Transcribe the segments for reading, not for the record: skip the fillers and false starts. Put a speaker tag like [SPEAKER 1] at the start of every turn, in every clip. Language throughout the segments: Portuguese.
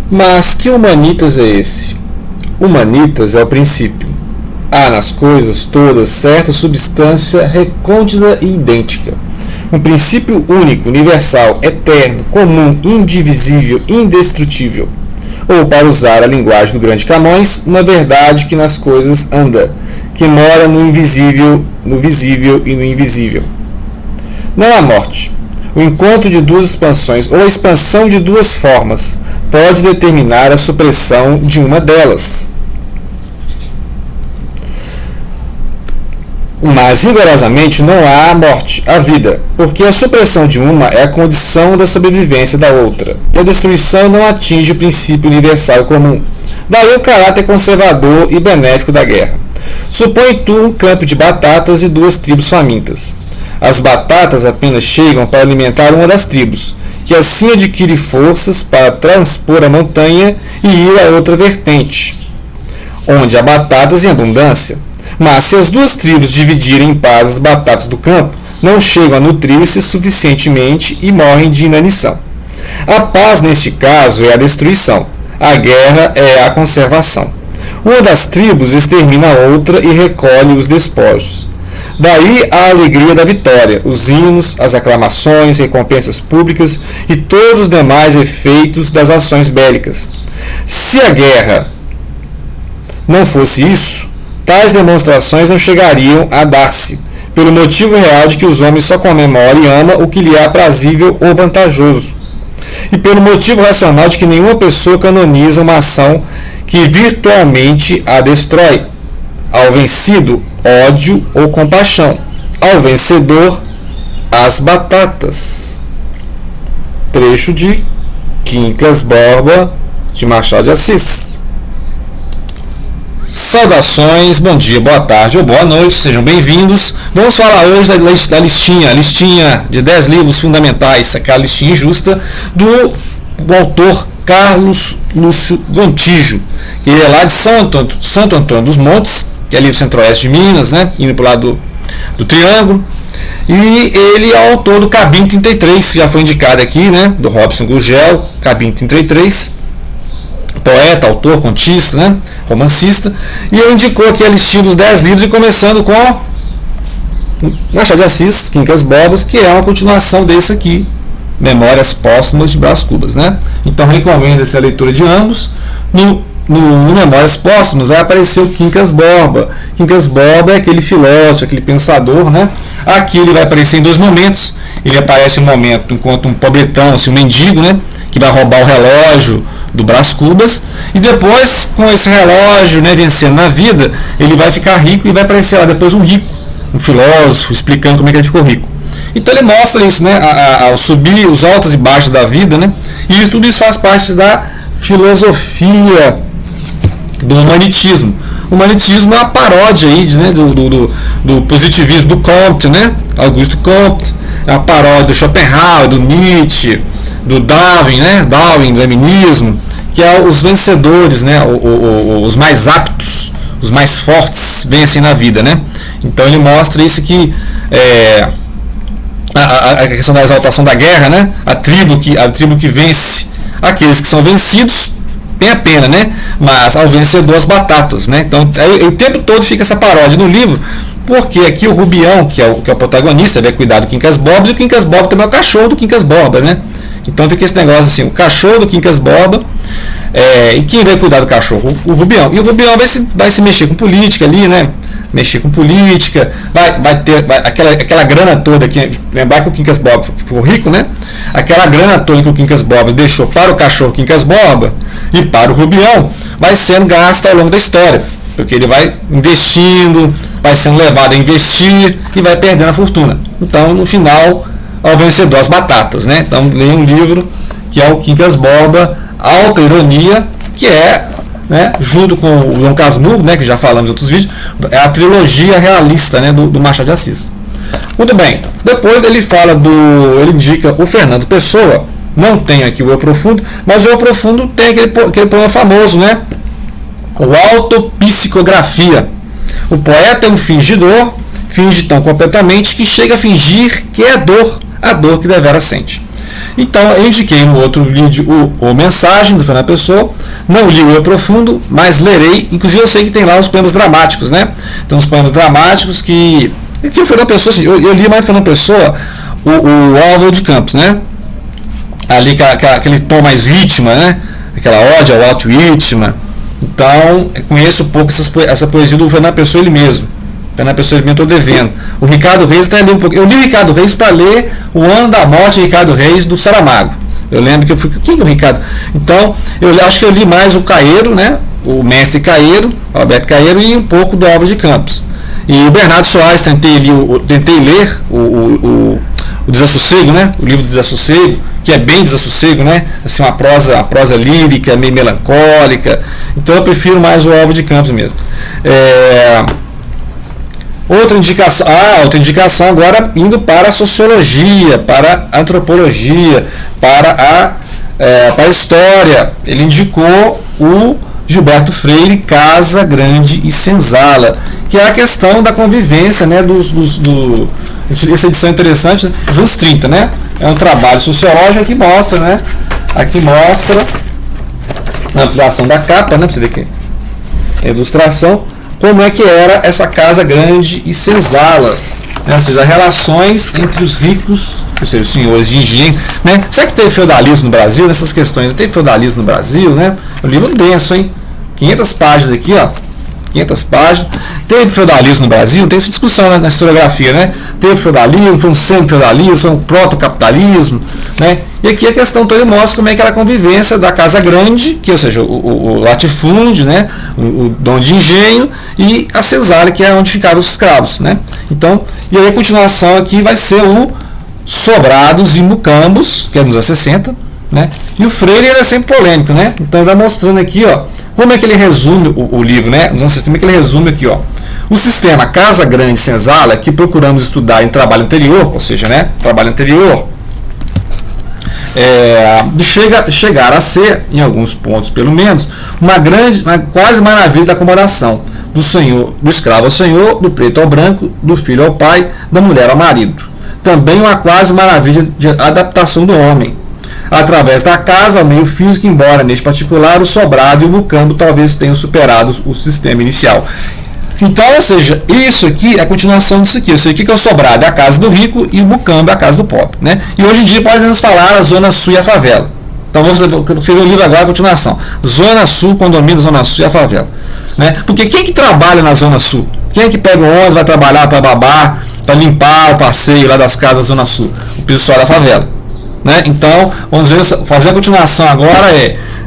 [SPEAKER 1] Mas que humanitas é esse? Humanitas é o princípio. Há nas coisas todas certa substância recôndita e idêntica. Um princípio único, universal, eterno, comum, indivisível, indestrutível. Ou, para usar a linguagem do grande Camões, uma verdade que nas coisas anda, que mora no invisível, no visível e no invisível. Não há morte. O encontro de duas expansões, ou a expansão de duas formas, pode determinar a supressão de uma delas. Mas, rigorosamente, não há morte, há vida, porque a supressão de uma é a condição da sobrevivência da outra, e a destruição não atinge o princípio universal e comum. Daí o caráter conservador e benéfico da guerra. Supõe tu um campo de batatas e duas tribos famintas. As batatas apenas chegam para alimentar uma das tribos, que assim adquire forças para transpor a montanha e ir a outra vertente, onde há batatas em abundância. Mas se as duas tribos dividirem em paz as batatas do campo, não chegam a nutrir-se suficientemente e morrem de inanição. A paz, neste caso, é a destruição. A guerra é a conservação. Uma das tribos extermina a outra e recolhe os despojos. Daí a alegria da vitória, os hinos, as aclamações, recompensas públicas e todos os demais efeitos das ações bélicas. Se a guerra não fosse isso, tais demonstrações não chegariam a dar-se, pelo motivo real de que os homens só comemoram e amam o que lhe é aprazível ou vantajoso, e pelo motivo racional de que nenhuma pessoa canoniza uma ação que virtualmente a destrói. Ao vencido, ódio ou compaixão. Ao vencedor, as batatas. Trecho de Quincas Borba, de Machado de Assis. Saudações, bom dia, boa tarde ou boa noite, sejam bem-vindos. Vamos falar hoje da listinha de 10 livros fundamentais, aquela listinha injusta, do autor Carlos Lúcio Gontijo, que é lá de Santo Antônio dos Montes, que é ali do centro-oeste de Minas, né, indo para o lado do Triângulo. E ele é o autor do Cabim 33, que já foi indicado aqui, né, do Robson Gurgel, Cabim 33. Poeta, autor, contista, né? Romancista, e ele indicou aqui a listinha dos 10 livros, e começando com Machado de Assis, Quincas Bobas, que é uma continuação desse aqui, Memórias Póstumas de Brás Cubas, né? Então recomendo essa leitura de ambos. No Memórias Póstumas vai aparecer o Quincas Borba. Quincas Borba é aquele filósofo, aquele pensador, né? Aqui ele vai aparecer em dois momentos. Ele aparece um momento enquanto um pobretão, assim, um mendigo, né? Que vai roubar o relógio do Brás Cubas, e depois, com esse relógio, né, vencendo na vida, ele vai ficar rico e vai aparecer lá depois um rico, um filósofo, explicando como é que ele ficou rico. Então ele mostra isso, né, ao subir os altos e baixos da vida, né, e tudo isso faz parte da filosofia do humanitismo. O humanitismo é uma paródia aí, né, do positivismo do Comte, né, Augusto Comte, é uma paródia do Schopenhauer, do Nietzsche, do Darwin, né, Darwin, do feminismo, que é os vencedores, né, os mais aptos, os mais fortes vencem na vida, né. Então ele mostra isso que a questão da exaltação da guerra, né, a tribo que vence, aqueles que são vencidos tem a pena, né, mas ao vencedor as batatas, né. Então o tempo todo fica essa paródia no livro, porque aqui o Rubião, que é o protagonista, vai cuidar do Quincas Borba, e o Quincas Borba também é o cachorro do Quincas Borba, né. Então fica esse negócio assim, o cachorro do Quincas Borba, e quem vai cuidar do cachorro? O Rubião. E o Rubião vai se mexer com política ali, né? Mexer com política, vai ter aquela grana toda, lembrar que o Quincas Borba ficou rico, né? Aquela grana toda que o Quincas Borba deixou para o cachorro Quincas Borba e para o Rubião, vai sendo gasta ao longo da história, porque ele vai investindo, vai sendo levado a investir e vai perdendo a fortuna. Então, no final, ao vencedor as batatas, né? Então leia um livro que é o Quincas Borba, Alta Ironia, que é, né, junto com o Dom Casmurro, né, que já falamos em outros vídeos, é a trilogia realista, né, do Machado de Assis. Muito bem, depois ele ele indica o Fernando Pessoa, não tem aqui o Eu Profundo, mas o Eu Profundo tem aquele poema famoso, né, o Autopsicografia. O poeta é um fingidor, finge tão completamente que chega a fingir que é a dor que devera sente. Então eu indiquei no outro vídeo o Mensagem do Fernando Pessoa, não li o Eu Profundo, mas lerei, inclusive eu sei que tem lá os poemas dramáticos, né? Então os poemas dramáticos que o Fernando Pessoa, assim, eu li mais do Fernando Pessoa o Álvaro de Campos, né? Ali aquele tom mais vítima, né? Aquela ódio ao Walt Whitman. Então eu conheço um pouco essa poesia do Fernando Pessoa ele mesmo. Fernando Pessoa ele mesmo estou devendo. O Ricardo Reis até li um pouco. Eu li o Ricardo Reis para ler O Ano da Morte de Ricardo Reis do Saramago. Eu lembro que eu fui. Quem é o Ricardo? Então, eu acho que eu li mais o Caeiro, né? O mestre Caeiro, Alberto Caeiro, e um pouco do Álvaro de Campos. E o Bernardo Soares, tentei ler o Desassossego, né? O livro do Desassossego, que é bem desassossego, né? Assim, uma prosa lírica, meio melancólica. Então eu prefiro mais o Álvaro de Campos mesmo. Outra indicação agora indo para a sociologia, para a antropologia, para a história. Ele indicou o Gilberto Freire, Casa Grande e Senzala, que é a questão da convivência, né, essa edição interessante, dos anos 30, né? É um trabalho sociológico que mostra, né? Aqui mostra na ampliação da capa, né? Pra você ver que é ilustração, como é que era essa Casa Grande e Senzala, né? Ou seja, relações entre os ricos, ou seja, os senhores de engenho, né? Será que teve feudalismo no Brasil? Nessas questões, teve feudalismo no Brasil, né? Um livro denso, hein? 500 páginas aqui, ó. 500 páginas. Teve feudalismo no Brasil? Tem essa discussão na historiografia, né? Teve feudalismo, foi um semi-feudalismo, foi um proto-capitalismo, né? E aqui a questão toda mostra como é que era a convivência da Casa Grande, que, ou seja, o latifúndio, né? O dono de engenho, e a Senzala, que é onde ficavam os escravos, né? Então, e aí a continuação aqui vai ser o Sobrados e Mucambos, que é nos anos 60, né? E o Freire era sempre polêmico, né? Então ele vai mostrando aqui, ó, como é que ele resume o livro, né? Como é que ele resume aqui, ó. O sistema Casa Grande e Senzala, que procuramos estudar em trabalho anterior, ou seja, né, trabalho anterior, chegar a ser, em alguns pontos pelo menos, quase maravilha da acomodação do escravo ao senhor, do preto ao branco, do filho ao pai, da mulher ao marido. Também uma quase maravilha de adaptação do homem, através da casa ao meio físico, embora neste particular o sobrado e o mucambo talvez tenham superado o sistema inicial. Então, ou seja, isso aqui é a continuação disso aqui. Isso aqui que é o sobrado, é a casa do rico, e o mucambo é a casa do pobre, né? E hoje em dia podemos falar a Zona Sul e a favela. Então vamos ver o livro agora, a continuação. Zona Sul, condomínio da Zona Sul e a favela, né? Porque quem que trabalha na Zona Sul? Quem é que pega o ônibus, vai trabalhar para babar, para limpar o passeio lá das casas da Zona Sul? O pessoal da favela, né? Então, vamos ver, fazer a continuação agora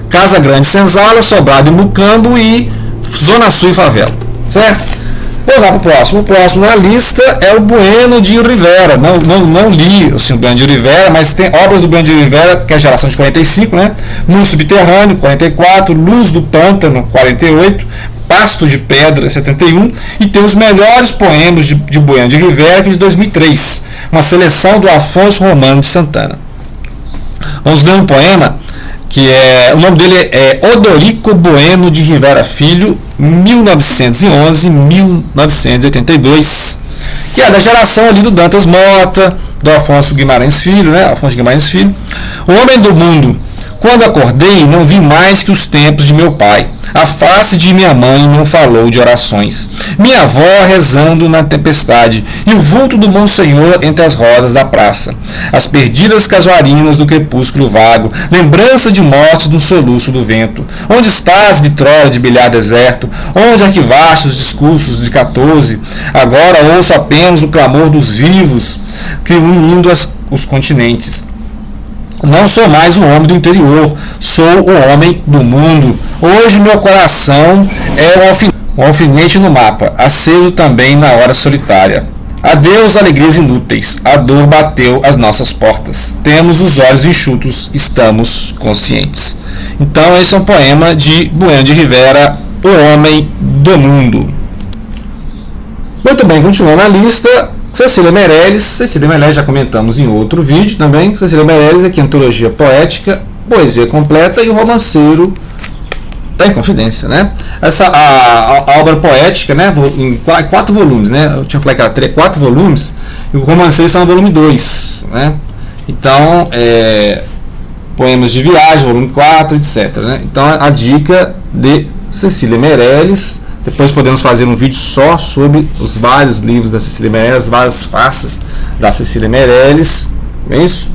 [SPEAKER 1] Casa Grande, Senzala, Sobrado e Mucambo, e Zona Sul e favela, certo? Vou usar para o próximo. O próximo na lista é o Bueno de Rivera. Não li assim, o Bueno de Rivera, mas tem obras do Bueno de Rivera, que é a geração de 45, né? Mundo Subterrâneo, 44, Luz do Pântano, 48, Pasto de Pedra, 71, e tem os melhores poemas de Bueno de Rivera, que é de 2003, uma seleção do Afonso Romano de Santana. Vamos ler um poema que o nome dele é Odorico Bueno de Rivera Filho, 1911-1982, que é da geração ali do Dantas Mota, do Afonso Guimarães Filho, né? Afonso Guimarães Filho. O homem do mundo. Quando acordei, não vi mais que os tempos de meu pai. A face de minha mãe não falou de orações. Minha avó rezando na tempestade, e o vulto do Monsenhor entre as rosas da praça. As perdidas casuarinas do crepúsculo vago, lembrança de mortos no soluço do vento. Onde estás, vitrola de bilhar deserto? Onde arquivaste os discursos de 14? Agora ouço apenas o clamor dos vivos, que unindo os continentes. Não sou mais um homem do interior, sou o homem do mundo. Hoje meu coração é um alfinete no mapa, aceso também na hora solitária. Adeus, alegrias inúteis, a dor bateu às nossas portas. Temos os olhos enxutos, estamos conscientes. Então esse é um poema de Bueno de Rivera, O Homem do Mundo. Muito bem, continuando a lista, Cecília Meirelles já comentamos em outro vídeo também. Cecília Meirelles aqui, antologia poética, poesia completa, e o romanceiro da Inconfidência, né? A obra poética, né, em 4 volumes, né? Eu tinha falado que era 4 volumes, e o romanceiro está no volume 2, né? Então, Poemas de Viagem, volume 4, etc. Né? Então, a dica de Cecília Meirelles. Depois podemos fazer um vídeo só sobre os vários livros da Cecília Meirelles, as várias faces da Cecília Meirelles. É isso?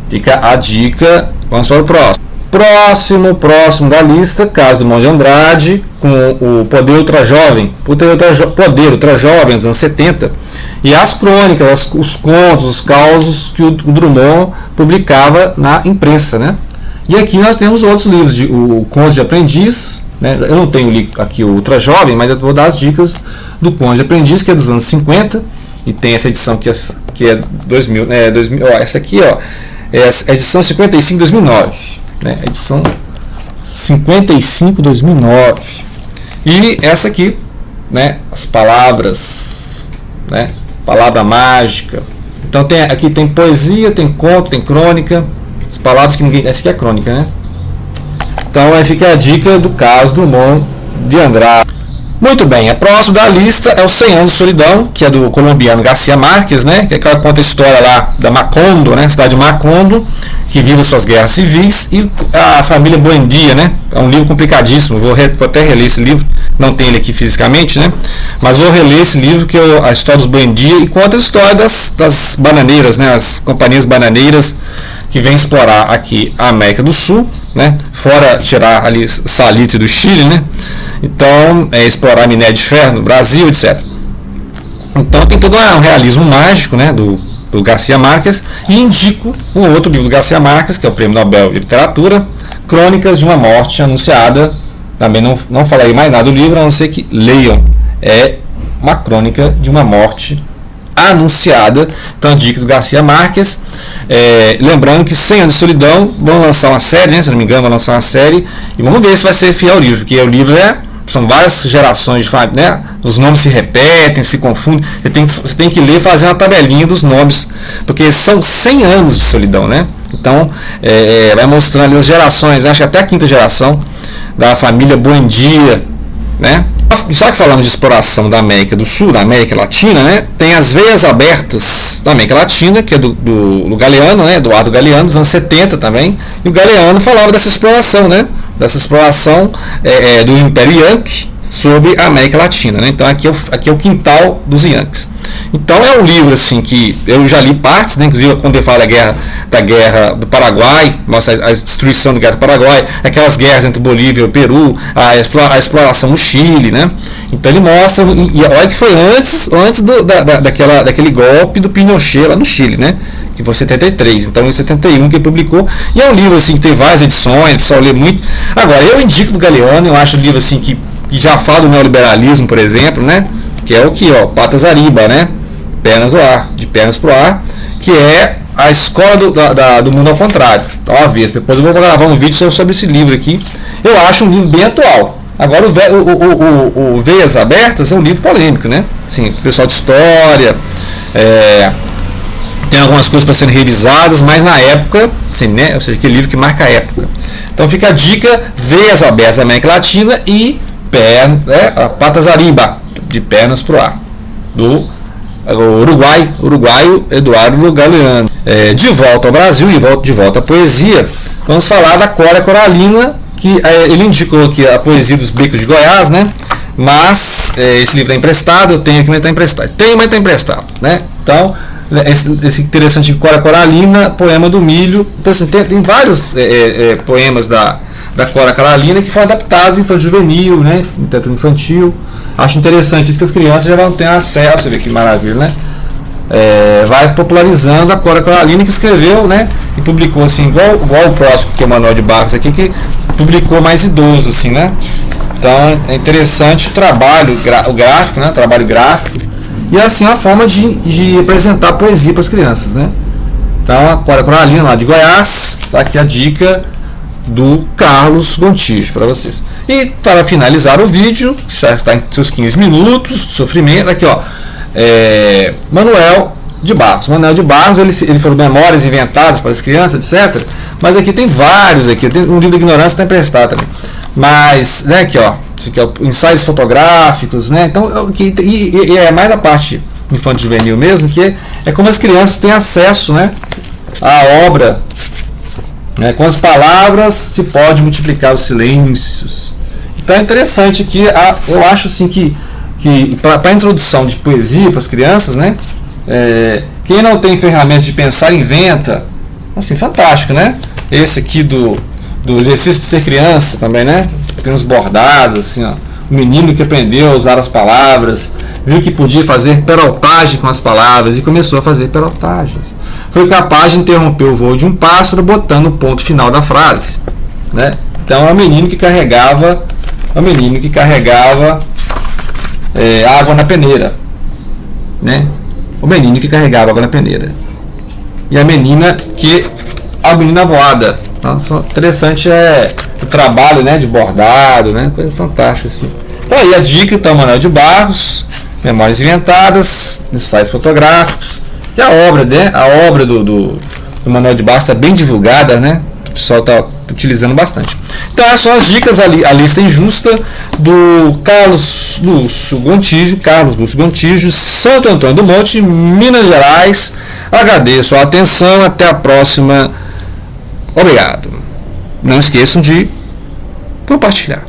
[SPEAKER 1] Fica a dica. Vamos para o próximo. Próximo da lista, Caso Dumont de Andrade, com o Poder Ultrajovem, Poder Ultrajovem dos anos 70, e as crônicas, os contos, os causos que o Drummond publicava na imprensa, né? E aqui nós temos outros livros, o Conde de Aprendiz, né? Eu não tenho aqui o Ultrajovem, mas eu vou dar as dicas do Conde de Aprendiz, que é dos anos 50, e tem essa edição que é 2000, essa aqui, ó, é a edição 55 2009, né? Edição 55 2009. E essa aqui, né, as palavras, né, palavra mágica. Então aqui tem poesia, tem conto, tem crônica, as palavras que ninguém... Essa aqui é crônica, né? Então aí fica a dica do Caso Dumont de Andrade. Muito bem, a próxima da lista é o 100 Anos de Solidão, que é do colombiano Garcia Márquez, né? Que ela conta a história lá da Macondo, né? Cidade de Macondo, que vive as suas guerras civis, e a família Buendia, né? É um livro complicadíssimo, vou até reler esse livro, não tem ele aqui fisicamente, né? Mas vou reler esse livro, que é a história dos Buendia, e conta a história das bananeiras, né? As companhias bananeiras que vêm explorar aqui a América do Sul, né? Fora tirar ali salitre do Chile, né? Então, explorar minério de ferro no Brasil, etc. Então tem todo um realismo mágico, né, do Garcia Márquez, e indico um outro livro do Garcia Márquez, que é o Prêmio Nobel de Literatura, Crônicas de uma Morte Anunciada. Também não falarei mais nada do livro, a não ser que leiam. É uma crônica de uma morte anunciada. Então, a dica do Garcia Márquez. Lembrando que 100 Anos de Solidão vão lançar uma série, né, se não me engano, vão lançar uma série, e vamos ver se vai ser fiel ao livro, porque o livro são várias gerações, né? Os nomes se repetem, se confundem. Você tem que ler e fazer uma tabelinha dos nomes, porque são 100 anos de solidão, né? Então, vai mostrando ali as gerações, acho que até a quinta geração da família Buendia, né? Já que falamos de exploração da América do Sul, da América Latina, né? Tem as Veias Abertas da América Latina, que é do Galeano, né? Eduardo Galeano, dos anos 70 também. E o Galeano falava dessa exploração, né? Dessa exploração do Império Yankee sobre a América Latina, né? Então aqui é o quintal dos Yankees. Então é um livro assim que eu já li partes, né? Inclusive quando ele fala da guerra do Paraguai, mostra a destruição da guerra do Paraguai, aquelas guerras entre Bolívia e o Peru, a exploração no Chile, né? Então ele mostra, e olha que foi antes daquele golpe do Pinochet lá no Chile, né? Que foi em 73, então em 71 que ele publicou, e é um livro assim que tem várias edições, o pessoal lê muito. Agora, eu indico do Galeano, eu acho um livro assim que já fala do neoliberalismo, por exemplo, né? Que é o que, ó, Patas Ariba, né? Pernas ao ar, de pernas pro ar, que é a escola do mundo ao contrário. Então, uma vez, depois eu vou gravar um vídeo sobre esse livro aqui. Eu acho um livro bem atual. Agora, o Veias Abertas é um livro polêmico, né? Assim, pessoal de história, tem algumas coisas para serem revisadas, mas na época, assim, né? Ou seja, aquele livro que marca a época. Então fica a dica: Veias Abertas da América Latina e Patas Ariba, de pernas pro ar, do uruguaio Eduardo Galeano. De volta ao Brasil e de volta à poesia, vamos falar da Cora Coralina, que ele indicou aqui a poesia dos Becos de Goiás, né? Mas esse livro é emprestado, eu tenho aqui, mas está emprestado. Está emprestado, né? Então, esse interessante Cora Coralina, poema do milho. Então, assim, tem vários poemas da Cora Coralina que foram adaptados em infanto juvenil, né? Em teatro infantil. Acho interessante isso, que as crianças já vão ter acesso. Você vê que maravilha, né? Vai popularizando a Cora Coralina, que escreveu, né? E publicou assim, igual o próximo, que é o Manuel de Barros aqui, que publicou mais idoso, assim, né? Então é interessante o trabalho, o gráfico, né? O trabalho gráfico. E assim a forma de apresentar poesia para as crianças, né? Então a Cora Coralina lá de Goiás, tá aqui a dica do Carlos Gontijo para vocês. E para finalizar o vídeo, que está em seus 15 minutos de sofrimento, aqui ó, Manuel de Barros. Manuel de Barros, ele falou memórias inventadas para as crianças, etc. Mas aqui tem vários, tem um livro de ignorância que está emprestado também. Mas, né, aqui ó, isso aqui é ensaios fotográficos, né? Então, e é mais a parte infanto juvenil mesmo, que é como as crianças têm acesso, né, a obra, né? Com as palavras se pode multiplicar os silêncios. Então é interessante aqui, eu acho assim que para a introdução de poesia para as crianças, né? Quem não tem ferramentas de pensar, inventa. Assim, fantástico, né? Esse aqui do exercício de ser criança também, né? Tem uns bordados, assim, ó. O menino que aprendeu a usar as palavras, viu que podia fazer peraltagem com as palavras e começou a fazer peraltagens. Foi capaz de interromper o voo de um pássaro botando o ponto final da frase, né? Então é o menino que carregava água na peneira, né? O menino que carregava água na peneira. E a menina voada. Nossa, interessante o trabalho, né, de bordado, né? Coisa fantástica assim. Então aí a dica, então, Manuel de Barros, Memórias Inventadas, ensaios fotográficos. E a obra, né? A obra do Manuel de Barros está bem divulgada, né? O pessoal está utilizando bastante. Então essas são as dicas, a lista injusta do Carlos Lúcio Gontijo, Santo Antônio do Monte, Minas Gerais. Agradeço a atenção, até a próxima. Obrigado. Não esqueçam de compartilhar.